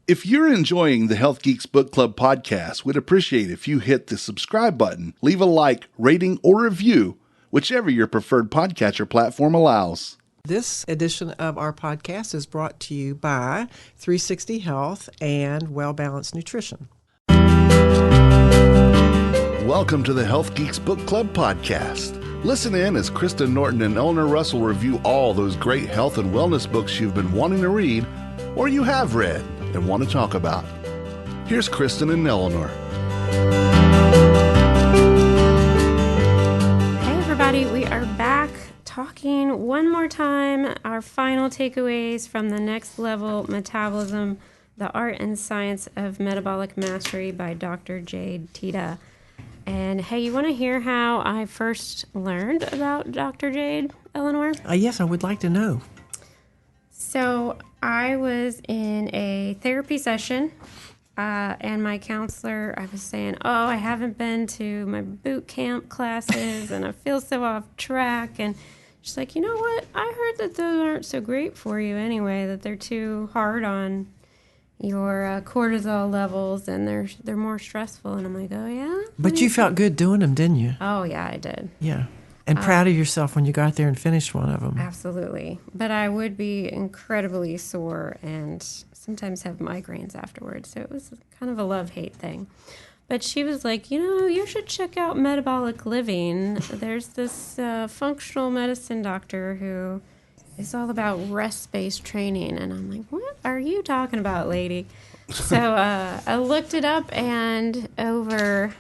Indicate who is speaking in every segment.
Speaker 1: If you're enjoying the Health Geeks Book Club podcast, we'd appreciate if you hit the subscribe button, leave a like, rating, or review, whichever your preferred podcatcher platform allows.
Speaker 2: This edition of our podcast is brought to you by 360 Health and Well Balanced Nutrition.
Speaker 1: Welcome to the Health Geeks Book Club podcast. Listen in as Kristen Norton and Eleanor Russell review all those great health and wellness books you've been wanting to read or you have read and want to talk about. Here's Kristen and Eleanor.
Speaker 3: Hey everybody, we are back talking one more time our final takeaways from the Next Level Metabolism, the Art and Science of Metabolic Mastery by Dr. Jade Teta. And hey, you want to hear how I first learned about Dr. Jade, Eleanor?
Speaker 2: Yes, I would like to know.
Speaker 3: So I was in a therapy session, and my counselor, I was saying, I haven't been to my boot camp classes, and I feel so off track. And she's like, you know what? I heard that those aren't so great for you anyway, that they're too hard on your cortisol levels, and they're more stressful. And I'm like, oh, yeah?
Speaker 2: But you felt good doing them, didn't you?
Speaker 3: Oh, yeah, I did.
Speaker 2: Yeah. And proud of yourself when you got there and finished one of them.
Speaker 3: Absolutely. But I would be incredibly sore and sometimes have migraines afterwards. So it was kind of a love-hate thing. But she was like, you should check out Metabolic Living. There's this functional medicine doctor who is all about rest-based training. And I'm like, what are you talking about, lady? So I looked it up, and over...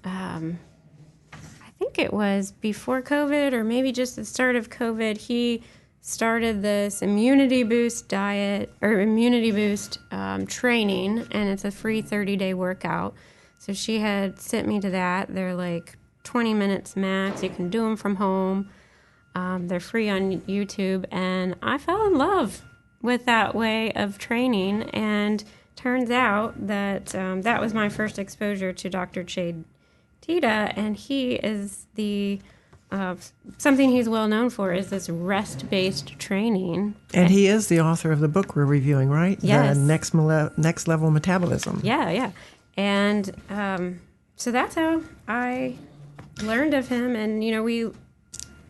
Speaker 3: I think it was before COVID or maybe just the start of COVID, he started this immunity boost diet or immunity boost training, and it's a free 30-day workout. So she had sent me to that. They're like 20 minutes max. You can do them from home. They're free on YouTube, and I fell in love with that way of training, and turns out that that was my first exposure to Dr. Jade Teta, and he is the something he's well known for is this rest-based training.
Speaker 2: And he is the author of the book we're reviewing, right?
Speaker 3: Yes.
Speaker 2: The Next Level Metabolism.
Speaker 3: Yeah. And so that's how I learned of him. And, we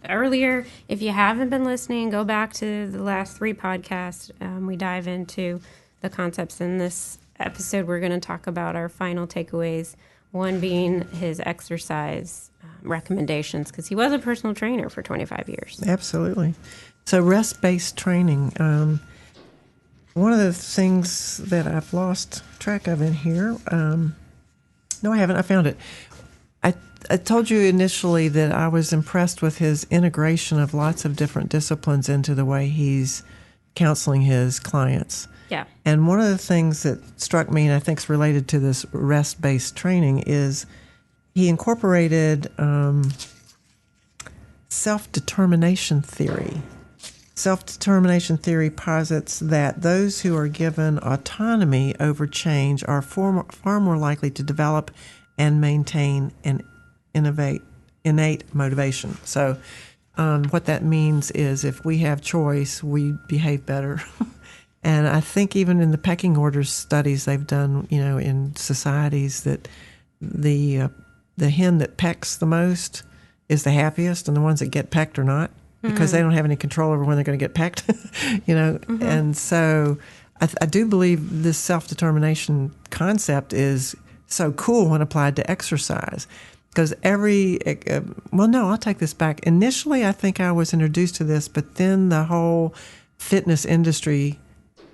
Speaker 3: earlier, if you haven't been listening, go back to the last 3 podcasts. We dive into the concepts. In this episode, we're going to talk about our final takeaways. One being his exercise recommendations, because he was a personal trainer for 25 years.
Speaker 2: Absolutely. So rest-based training. One of the things that I've lost track of in here, no, I haven't. I found it. I told you initially that I was impressed with his integration of lots of different disciplines into the way he's counseling his clients.
Speaker 3: Yeah.
Speaker 2: And one of the things that struck me, and I think is related to this rest-based training, is he incorporated self-determination theory. Self-determination theory posits that those who are given autonomy over change are far more likely to develop and maintain an innate motivation. So what that means is if we have choice, we behave better. And I think even in the pecking order studies they've done, in societies, that the hen that pecks the most is the happiest, and the ones that get pecked are not, because they don't have any control over when they're going to get pecked, Mm-hmm. And so I do believe this self-determination concept is so cool when applied to exercise. Because I'll take this back. Initially, I think I was introduced to this, but then the whole fitness industry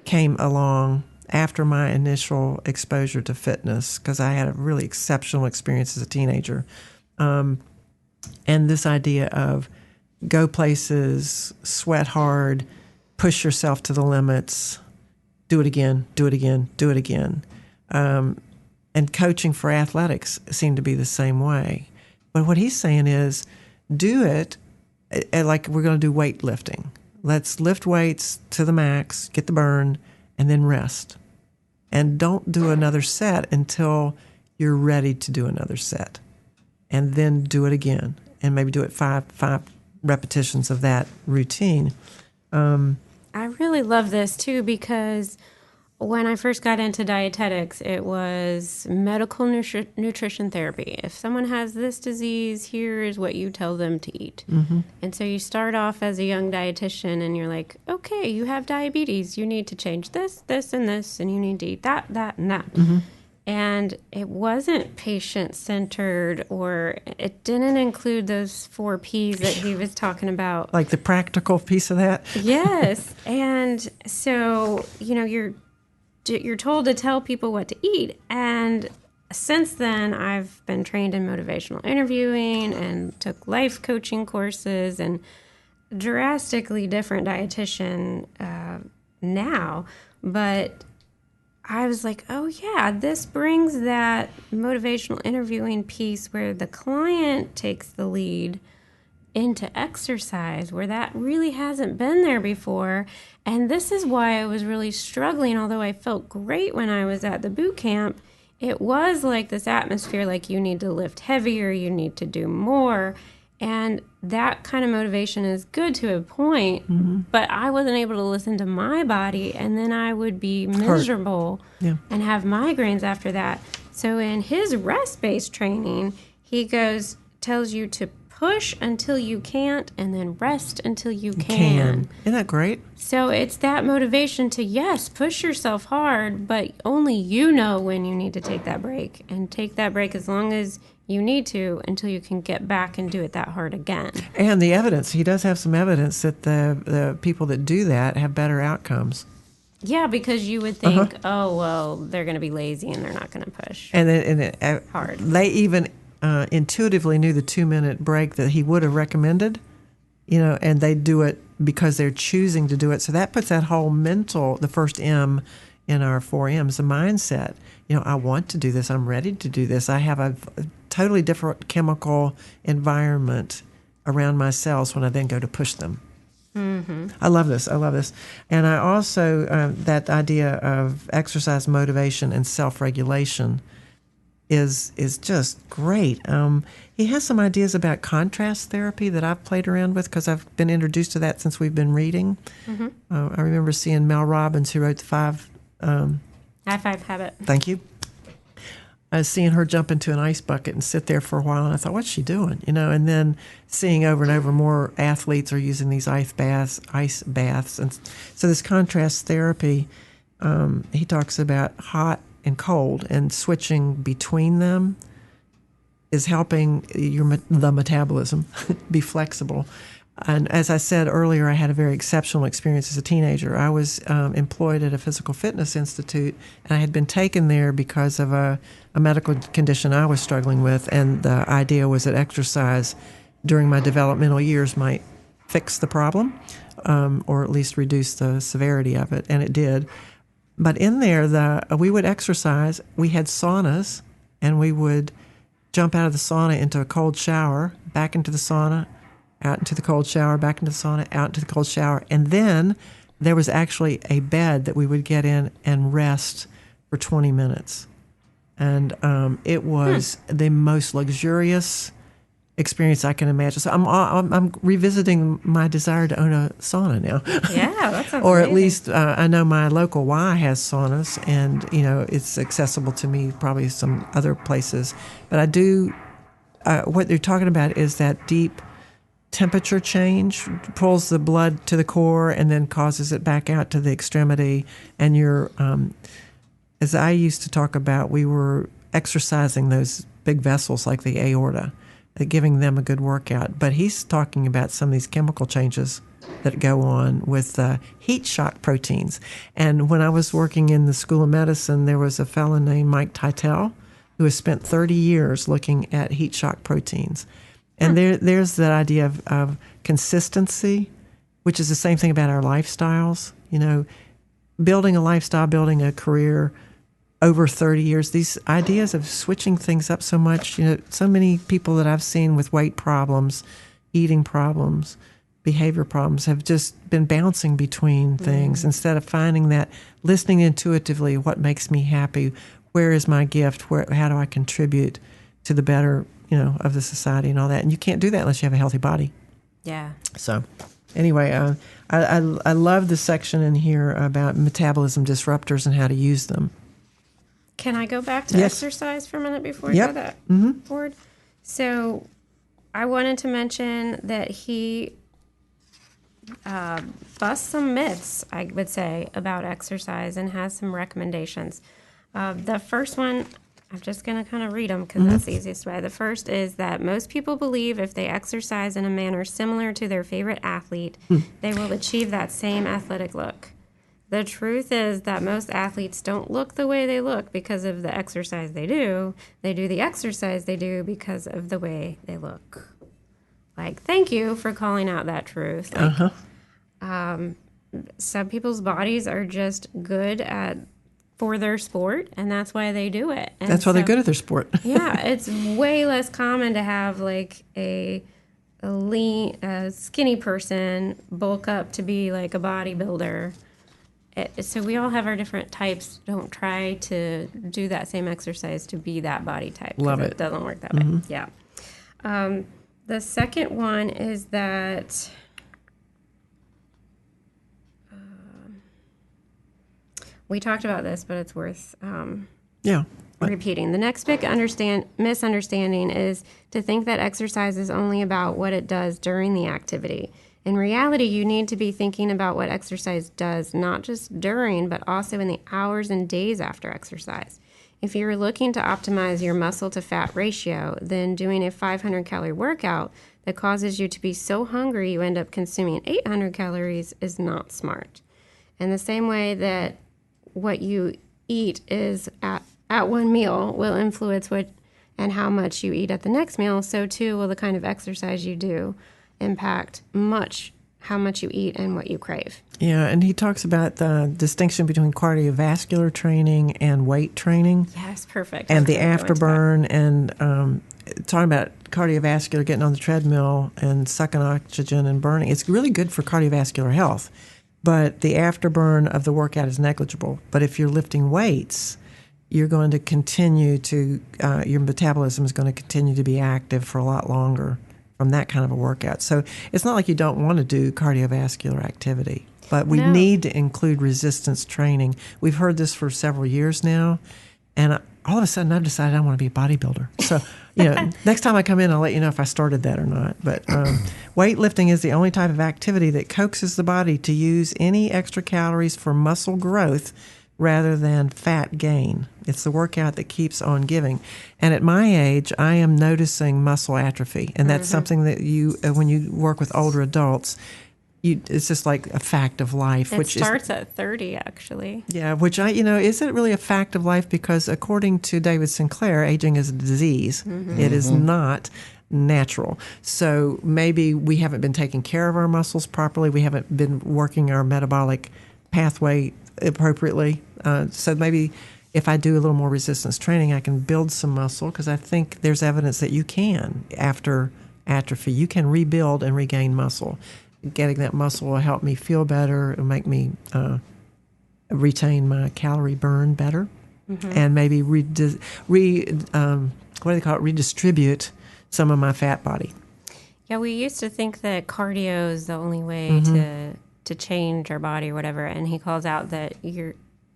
Speaker 2: came along after my initial exposure to fitness, because I had a really exceptional experience as a teenager. And this idea of go places, sweat hard, push yourself to the limits, do it again. And coaching for athletics seemed to be the same way. But what he's saying is do it like we're going to do weightlifting. Let's lift weights to the max, get the burn, and then rest. And don't do another set until you're ready to do another set. And then do it again. And maybe do it five repetitions of that routine.
Speaker 3: I really love this, too, because when I first got into dietetics, it was medical nutrition therapy. If someone has this disease, here is what you tell them to eat. And so you start off as a young dietitian and you're like, okay, you have diabetes. You need to change this, this, and this, and you need to eat that, that, and that. And it wasn't patient-centered, or it didn't include those 4 Ps that he was talking about.
Speaker 2: Like the practical piece of that?
Speaker 3: Yes. And so, you're told to tell people what to eat. And since then, I've been trained in motivational interviewing and took life coaching courses and drastically different dietitian now. But I was like, oh, yeah, this brings that motivational interviewing piece where the client takes the lead into exercise, where that really hasn't been there before. And this is why I was really struggling. Although I felt great when I was at the boot camp, it was like this atmosphere, like you need to lift heavier, you need to do more. And that kind of motivation is good to a point, but I wasn't able to listen to my body, and then I would be miserable and have migraines after that. So in his rest-based training, he tells you to push until you can't, and then rest until you can.
Speaker 2: Isn't that great?
Speaker 3: So it's that motivation to, yes, push yourself hard, but only you know when you need to take that break, and take that break as long as you need to until you can get back and do it that hard again.
Speaker 2: And the evidence, he does have some evidence that the people that do that have better outcomes.
Speaker 3: Yeah, because you would think, oh, well, they're going to be lazy and they're not going to push hard.
Speaker 2: They even intuitively knew the 2-minute break that he would have recommended, and they do it because they're choosing to do it. So that puts that whole mental, the first M in our 4 M's, the mindset. I want to do this. I'm ready to do this. I have a totally different chemical environment around my cells when I then go to push them. I love this. And I also, that idea of exercise motivation and self-regulation is just great. He has some ideas about contrast therapy that I've played around with because I've been introduced to that since we've been reading. I remember seeing Mel Robbins, who wrote the 5...
Speaker 3: High Five Habit.
Speaker 2: Thank you. I was seeing her jump into an ice bucket and sit there for a while, and I thought, what's she doing? And then seeing over and over more athletes are using these ice baths. And so this contrast therapy, he talks about hot and cold, and switching between them is helping the metabolism be flexible. And as I said earlier, I had a very exceptional experience as a teenager. I was employed at a physical fitness institute, and I had been taken there because of a medical condition I was struggling with, and the idea was that exercise during my developmental years might fix the problem, or at least reduce the severity of it, and it did. But in there, we would exercise. We had saunas, and we would jump out of the sauna into a cold shower, back into the sauna, out into the cold shower, back into the sauna, out into the cold shower. And then there was actually a bed that we would get in and rest for 20 minutes. And it was the most luxurious experience I can imagine. So I'm revisiting my desire to own a sauna now.
Speaker 3: Yeah, that sounds
Speaker 2: Or
Speaker 3: amazing.
Speaker 2: at least I know my local Y has saunas, and it's accessible to me, probably some other places. But I do, what they're talking about is that deep temperature change pulls the blood to the core and then causes it back out to the extremity. And as I used to talk about, we were exercising those big vessels like the aorta, giving them a good workout. But he's talking about some of these chemical changes that go on with heat shock proteins. And when I was working in the School of Medicine, there was a fellow named Mike Teitel who has spent 30 years looking at heat shock proteins. And there's that idea of consistency, which is the same thing about our lifestyles. Building a lifestyle, building a career over 30 years, these ideas of switching things up so much. So many people that I've seen with weight problems, eating problems, behavior problems have just been bouncing between things instead of finding that, listening intuitively, what makes me happy, where is my gift, how do I contribute to the better of the society and all that. And you can't do that unless you have a healthy body.
Speaker 3: Yeah.
Speaker 2: So Anyway, I love the section in here about metabolism disruptors and how to use them.
Speaker 3: Can I go back to exercise for a minute before I go that forward? So I wanted to mention that he busts some myths, I would say, about exercise and has some recommendations. The first one, I'm just going to kind of read them because that's the easiest way. The first is that most people believe if they exercise in a manner similar to their favorite athlete, they will achieve that same athletic look. The truth is that most athletes don't look the way they look because of the exercise they do. They do the exercise they do because of the way they look. Like, thank you for calling out that truth. Like, some people's bodies are just good for their sport, and that's why they do it. And
Speaker 2: that's why they're good at their sport.
Speaker 3: Yeah, it's way less common to have like a skinny person bulk up to be like a bodybuilder. So we all have our different types. Don't try to do that same exercise to be that body type.
Speaker 2: Love it.
Speaker 3: It doesn't work that way. Yeah. The second one is that we talked about this, but it's worth repeating. The next big misunderstanding is to think that exercise is only about what it does during the activity. In reality, you need to be thinking about what exercise does, not just during, but also in the hours and days after exercise. If you're looking to optimize your muscle to fat ratio, then doing a 500-calorie workout that causes you to be so hungry you end up consuming 800 calories is not smart. In the same way that what you eat is at one meal will influence what and how much you eat at the next meal, so too will the kind of exercise you do impact how much you eat and what you crave.
Speaker 2: Yeah, and he talks about the distinction between cardiovascular training and weight training.
Speaker 3: Yes, perfect.
Speaker 2: And the afterburn, and talking about cardiovascular, getting on the treadmill and sucking oxygen and burning. It's really good for cardiovascular health, but the afterburn of the workout is negligible. But if you're lifting weights, you're going to continue to, your metabolism is going to continue to be active for a lot longer from that kind of a workout. So it's not like you don't want to do cardiovascular activity, but we need to include resistance training. We've heard this for several years now, and all of a sudden I've decided I want to be a bodybuilder. So, next time I come in, I'll let you know if I started that or not. But weightlifting is the only type of activity that coaxes the body to use any extra calories for muscle growth rather than fat gain. It's the workout that keeps on giving. And at my age, I am noticing muscle atrophy. And that's something that you, when you work with older adults, it's just like a fact of life.
Speaker 3: It starts at 30, actually.
Speaker 2: Yeah, which is it really a fact of life? Because according to David Sinclair, aging is a disease. It is not natural. So maybe we haven't been taking care of our muscles properly. We haven't been working our metabolic pathway appropriately. So maybe if I do a little more resistance training, I can build some muscle, because I think there's evidence that you can, after atrophy, you can rebuild and regain muscle. Getting that muscle will help me feel better. It'll make me retain my calorie burn better, and maybe redistribute some of my fat body.
Speaker 3: Yeah, we used to think that cardio is the only way to change our body or whatever, and he calls out that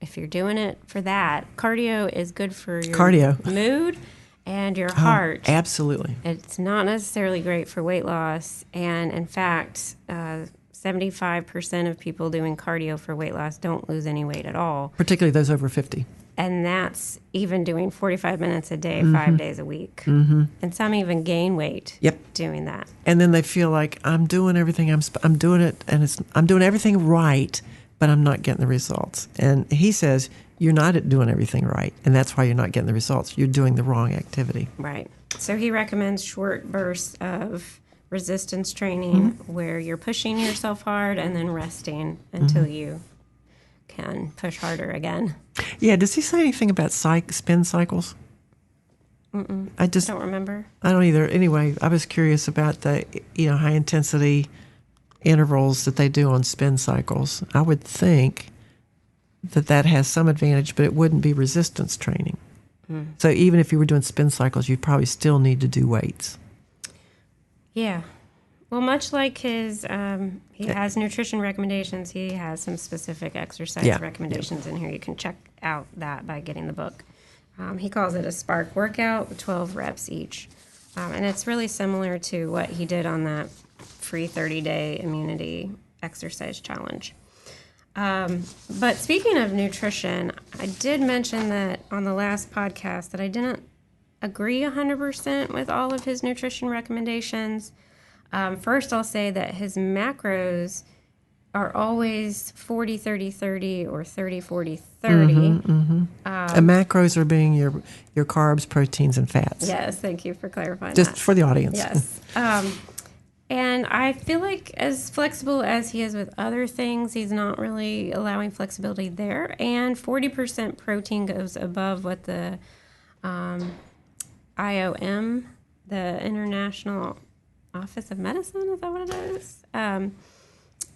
Speaker 3: if you're doing it for that, cardio is good for your mood and your heart.
Speaker 2: Absolutely.
Speaker 3: It's not necessarily great for weight loss, and in fact, 75% of people doing cardio for weight loss don't lose any weight at all.
Speaker 2: Particularly those over 50.
Speaker 3: And that's even doing 45 minutes a day, 5 days a week. And some even gain weight doing that.
Speaker 2: And then they feel like I'm doing everything, I'm doing it, and I'm doing everything right, but I'm not getting the results. And he says, you're not doing everything right, and that's why you're not getting the results. You're doing the wrong activity.
Speaker 3: Right. So he recommends short bursts of resistance training where you're pushing yourself hard and then resting until you can push harder again. Yeah.
Speaker 2: Does he say anything about spin cycles?
Speaker 3: I don't remember.
Speaker 2: I don't either. Anyway, I was curious about the high intensity intervals that they do on spin cycles. I would think that has some advantage, but it wouldn't be resistance training. So even if you were doing spin cycles, you'd probably still need to do weights.
Speaker 3: Yeah. Well, much like his, he has nutrition recommendations. He has some specific exercise recommendations in here. You can check out that by getting the book. He calls it a Spark workout with 12 reps each. And it's really similar to what he did on that free 30-day immunity exercise challenge. But speaking of nutrition, I did mention that on the last podcast that I didn't agree 100% with all of his nutrition recommendations. First, I'll say that his macros are always 40-30-30 or 30-40-30.
Speaker 2: And macros are being your carbs, proteins, and fats.
Speaker 3: Yes, thank you for clarifying
Speaker 2: Just
Speaker 3: that.
Speaker 2: for the audience.
Speaker 3: Yes. And I feel like as flexible as he is with other things, he's not really allowing flexibility there. And 40% protein goes above what the IOM, the International Office of Medicine, is that what it is?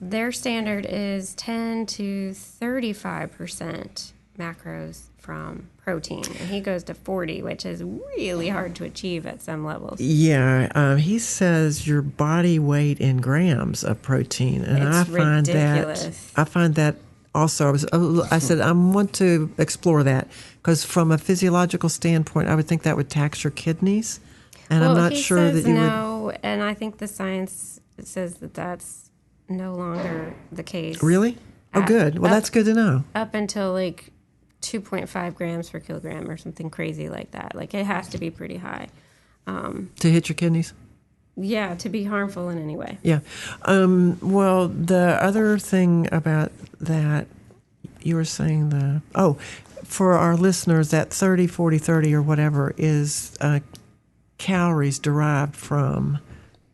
Speaker 3: Their standard is 10 to 35% macros from protein, and he goes to 40, which is really hard to achieve at some levels.
Speaker 2: Yeah, he says your body weight in grams of protein, and
Speaker 3: It's
Speaker 2: I find
Speaker 3: ridiculous.
Speaker 2: that also. I said I want to explore that because from a physiological standpoint, I would think that would tax your kidneys, and I'm not sure that you would.
Speaker 3: And I think the science says that that's no longer the case.
Speaker 2: Really? Oh, good. Well, that's good to know.
Speaker 3: Up until like 2.5 grams per kilogram or something crazy like that. Like it has to be pretty high.
Speaker 2: To hit your kidneys?
Speaker 3: Yeah, to be harmful in any way.
Speaker 2: Yeah. Well, the other thing about that, you were saying for our listeners, that 30, 40, 30 or whatever is calories derived from,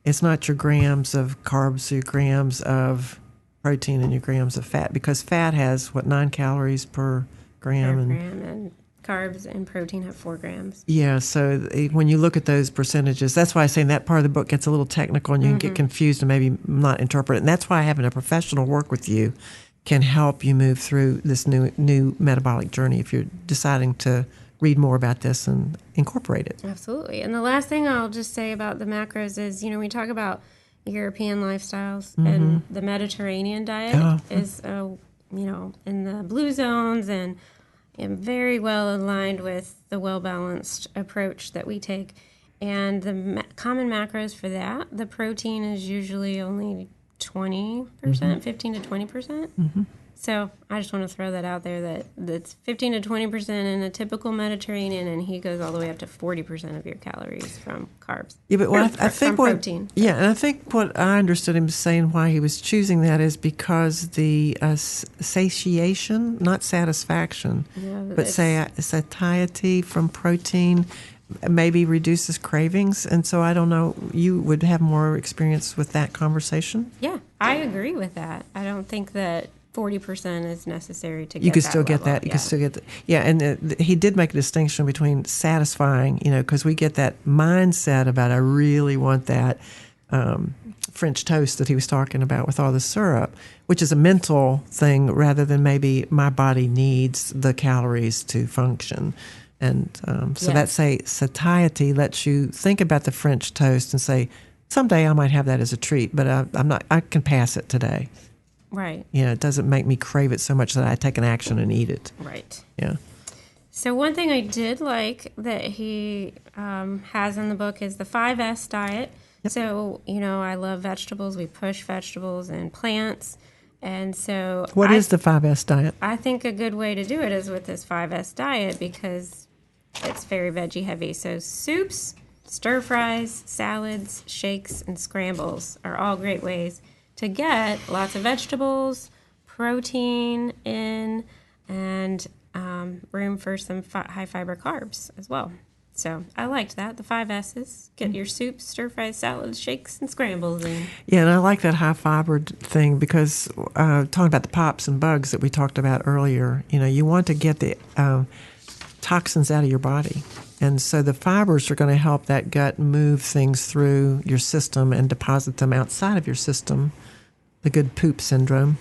Speaker 2: it's not your grams of carbs, your grams of protein, and your grams of fat, because fat has, 9 calories per gram?
Speaker 3: And carbs and protein have 4 grams.
Speaker 2: Yeah, so when you look at those percentages, that's why I'm saying that part of the book gets a little technical and you can get confused and maybe not interpret it. And that's why having a professional work with you can help you move through this new metabolic journey if you're deciding to read more about this and incorporate it.
Speaker 3: Absolutely. And the last thing I'll just say about the macros is, we talk about European lifestyles and the Mediterranean diet is, in the blue zones and very well aligned with the well-balanced approach that we take. And the common macros for that, the protein is usually only 20%, 15 to 20%. So I just want to throw that out there that's 15 to 20% in a typical Mediterranean, and he goes all the way up to 40% of your calories from carbs.
Speaker 2: Yeah, but I think
Speaker 3: protein.
Speaker 2: Yeah, and I think what I understood him saying why he was choosing that is because the satiation, not satisfaction, but satiety from protein maybe reduces cravings. And so I don't know, you would have more experience with that conversation?
Speaker 3: Yeah, I agree with that. I don't think that 40% is necessary to get
Speaker 2: you could
Speaker 3: that
Speaker 2: still get
Speaker 3: level.
Speaker 2: that. You could still get that. Yeah, and he did make a distinction between satisfying, because we get that mindset about I really want that French toast that he was talking about with all the syrup, which is a mental thing rather than maybe my body needs the calories to function. And so that satiety lets you think about the French toast and say, someday I might have that as a treat, but I can pass it today.
Speaker 3: Right.
Speaker 2: It doesn't make me crave it so much that I take an action and eat it.
Speaker 3: Right.
Speaker 2: Yeah.
Speaker 3: So one thing I did like that he has in the book is the 5S diet. Yep. So, I love vegetables. We push vegetables and plants. And so
Speaker 2: what is the 5S diet?
Speaker 3: I think a good way to do it is with this 5S diet because it's very veggie heavy. So soups, stir fries, salads, shakes, and scrambles are all great ways to get lots of vegetables, protein in, and room for some high fiber carbs as well. So I liked that, the 5 S's. Get your soups, stir fries, salads, shakes, and scrambles in.
Speaker 2: Yeah, and I like that high fiber thing because talking about the pops and bugs that we talked about earlier, you want to get the toxins out of your body. And so the fibers are going to help that gut move things through your system and deposit them outside of your system. The good poop syndrome.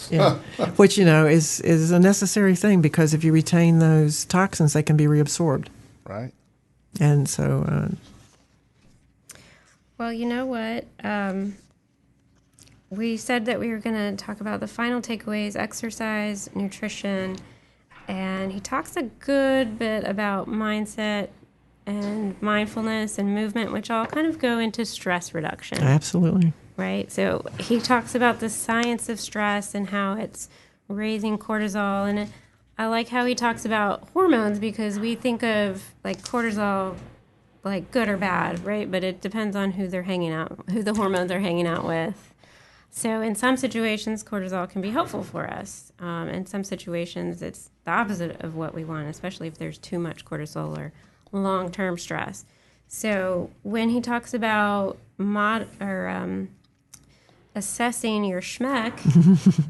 Speaker 2: Yeah. Which, is a necessary thing because if you retain those toxins, they can be reabsorbed.
Speaker 1: Right.
Speaker 2: And so...
Speaker 3: Well, you know what? We said that we were going to talk about the final takeaways, exercise, nutrition, and he talks a good bit about mindset and mindfulness and movement, which all kind of go into stress reduction.
Speaker 2: Absolutely.
Speaker 3: Right? So he talks about the science of stress and how it's raising cortisol. And I like how he talks about hormones, because we think of like cortisol like good or bad, right? But it depends on who they're hanging out, who the hormones are hanging out with. So in some situations, cortisol can be helpful for us. In some situations, it's the opposite of what we want, especially if there's too much cortisol or long-term stress. So when he talks about assessing your schmeck,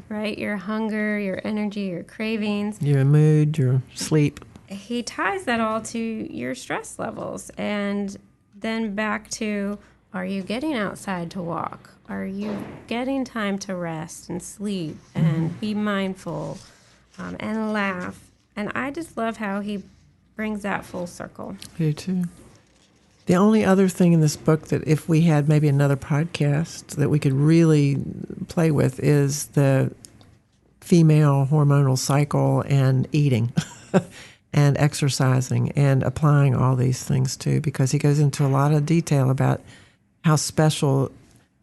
Speaker 3: right, your hunger, your energy, your cravings,
Speaker 2: Your mood, your sleep.
Speaker 3: he ties that all to your stress levels, and then back to, are you getting outside to walk? Are you getting time to rest and sleep and be mindful and laugh? And I just love how he brings that full circle.
Speaker 2: I do too. The only other thing in this book that if we had maybe another podcast that we could really play with is the female hormonal cycle and eating and exercising and applying all these things too, because he goes into a lot of detail about how special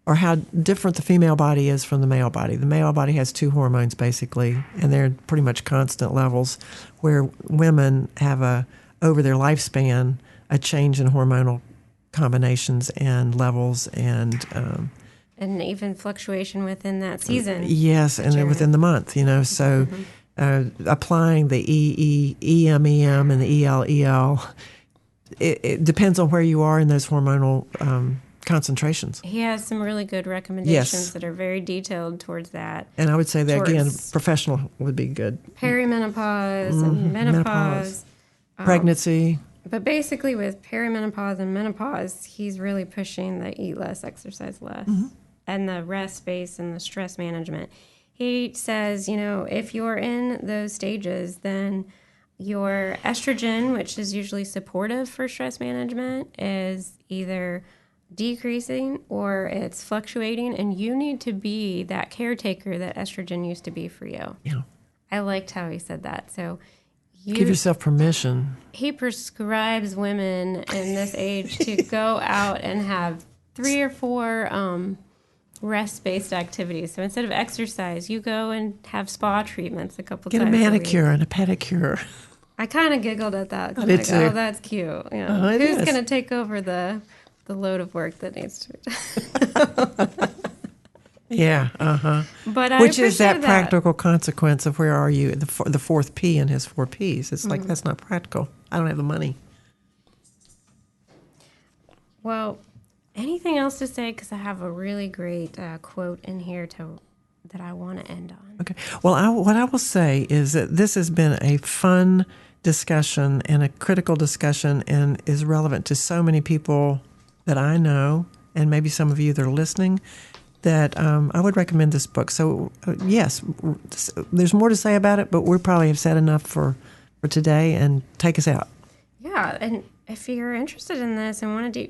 Speaker 2: or how different the female body is from the male body. The male body has two hormones basically, and they're pretty much constant levels, where women have over their lifespan, a change in hormonal combinations and levels and
Speaker 3: even fluctuation within that season.
Speaker 2: Yes, and then within the month, So applying the EMEM and the ELEL, it depends on where you are in those hormonal concentrations.
Speaker 3: He has some really good recommendations that are very detailed towards that.
Speaker 2: And I would say that, again, professional would be good.
Speaker 3: Perimenopause and menopause.
Speaker 2: Pregnancy.
Speaker 3: But basically with perimenopause and menopause, he's really pushing the eat less, exercise less, and the rest space and the stress management. He says, if you're in those stages, then your estrogen, which is usually supportive for stress management, is either decreasing or it's fluctuating, and you need to be that caretaker that estrogen used to be for you.
Speaker 2: Yeah.
Speaker 3: I liked how he said that. So
Speaker 2: give yourself permission.
Speaker 3: He prescribes women in this age to go out and have 3 or 4 rest-based activities. So instead of exercise, you go and have spa treatments a couple times.
Speaker 2: Get a manicure and a pedicure.
Speaker 3: I kind of giggled at that.
Speaker 2: I did too.
Speaker 3: Oh, that's cute. Who's going to take over the load of work that needs to be done?
Speaker 2: Yeah,
Speaker 3: But
Speaker 2: which is that practical consequence of where are you? The fourth P in his 4 Ps. It's like, that's not practical. I don't have the money.
Speaker 3: Well, anything else to say? Because I have a really great quote in here that I want to end on.
Speaker 2: Okay. Well, what I will say is that this has been a fun discussion and a critical discussion, and is relevant to so many people that I know, and maybe some of you that are listening, that I would recommend this book. So, yes, there's more to say about it, but we probably have said enough for today, and take us out.
Speaker 3: Yeah, and if you're interested in this and want to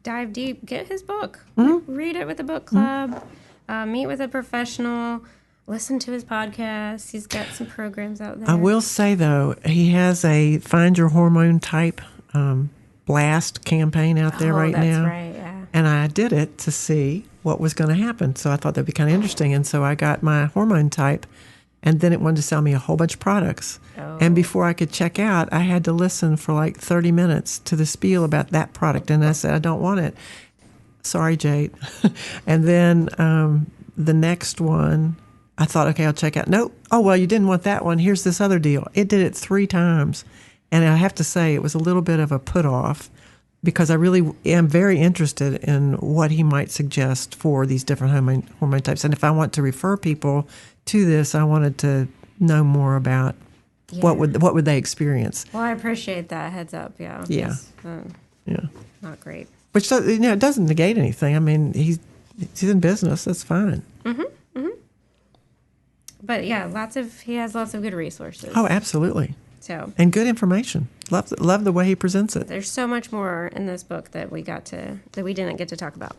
Speaker 3: dive deep, get his book. Read it with a book club, meet with a professional, listen to his podcast. He's got some programs out there.
Speaker 2: I will say, though, he has a Find Your Hormone Type blast campaign out there right now.
Speaker 3: That's right, yeah.
Speaker 2: And I did it to see what was going to happen. So I thought that'd be kind of interesting. And so I got my hormone type, and then it wanted to sell me a whole bunch of products.
Speaker 3: Oh.
Speaker 2: And before I could check out, I had to listen for like 30 minutes to the spiel about that product. And I said, I don't want it. Sorry, Jade. And then the next one, I thought, okay, I'll check out. Nope. Oh, well, you didn't want that one. Here's this other deal. It did it 3 times. And I have to say, it was a little bit of a put off, because I really am very interested in what he might suggest for these different hormone types. And if I want to refer people to this, I wanted to know more about what would they experience.
Speaker 3: Well, I appreciate that heads up. Yeah.
Speaker 2: Yeah.
Speaker 3: Yeah. Not great.
Speaker 2: Which, it doesn't negate anything. I mean, he's in business. That's fine.
Speaker 3: But yeah, he has lots of good resources.
Speaker 2: Oh, absolutely.
Speaker 3: So,
Speaker 2: and good information. Love the way he presents it.
Speaker 3: There's so much more in this book that we didn't get to talk about.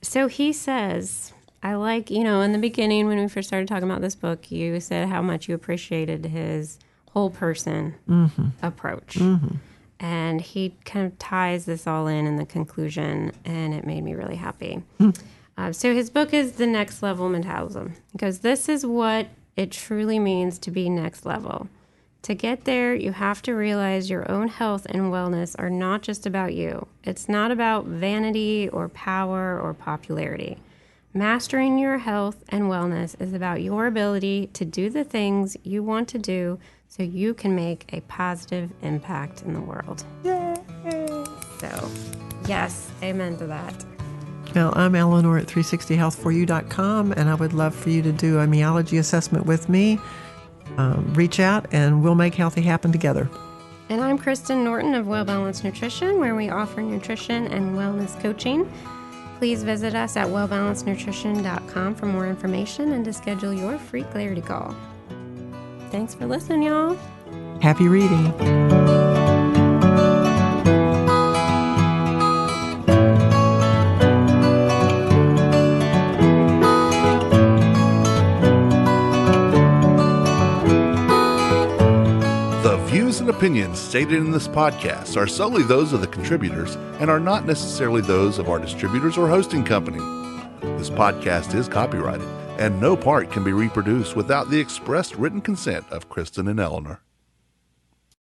Speaker 3: So he says, I like, in the beginning when we first started talking about this book, you said how much you appreciated his whole person approach. Mm-hmm. And he kind of ties this all in the conclusion, and it made me really happy. So his book is The Next Level Metabolism, because this is what it truly means to be next level. To get there, you have to realize your own health and wellness are not just about you. It's not about vanity or power or popularity. Mastering your health and wellness is about your ability to do the things you want to do so you can make a positive impact in the world. Yay! So, yes, amen to that.
Speaker 2: Well, I'm Eleanor at 360health4u.com, and I would love for you to do a meology assessment with me. Reach out, and we'll make healthy happen together.
Speaker 3: And I'm Kristen Norton of Well Balanced Nutrition, where we offer nutrition and wellness coaching. Please visit us at wellbalancednutrition.com for more information and to schedule your free clarity call. Thanks for listening, y'all.
Speaker 2: Happy reading.
Speaker 1: And opinions stated in this podcast are solely those of the contributors and are not necessarily those of our distributors or hosting company. This podcast is copyrighted, and no part can be reproduced without the expressed written consent of Kristen and Eleanor.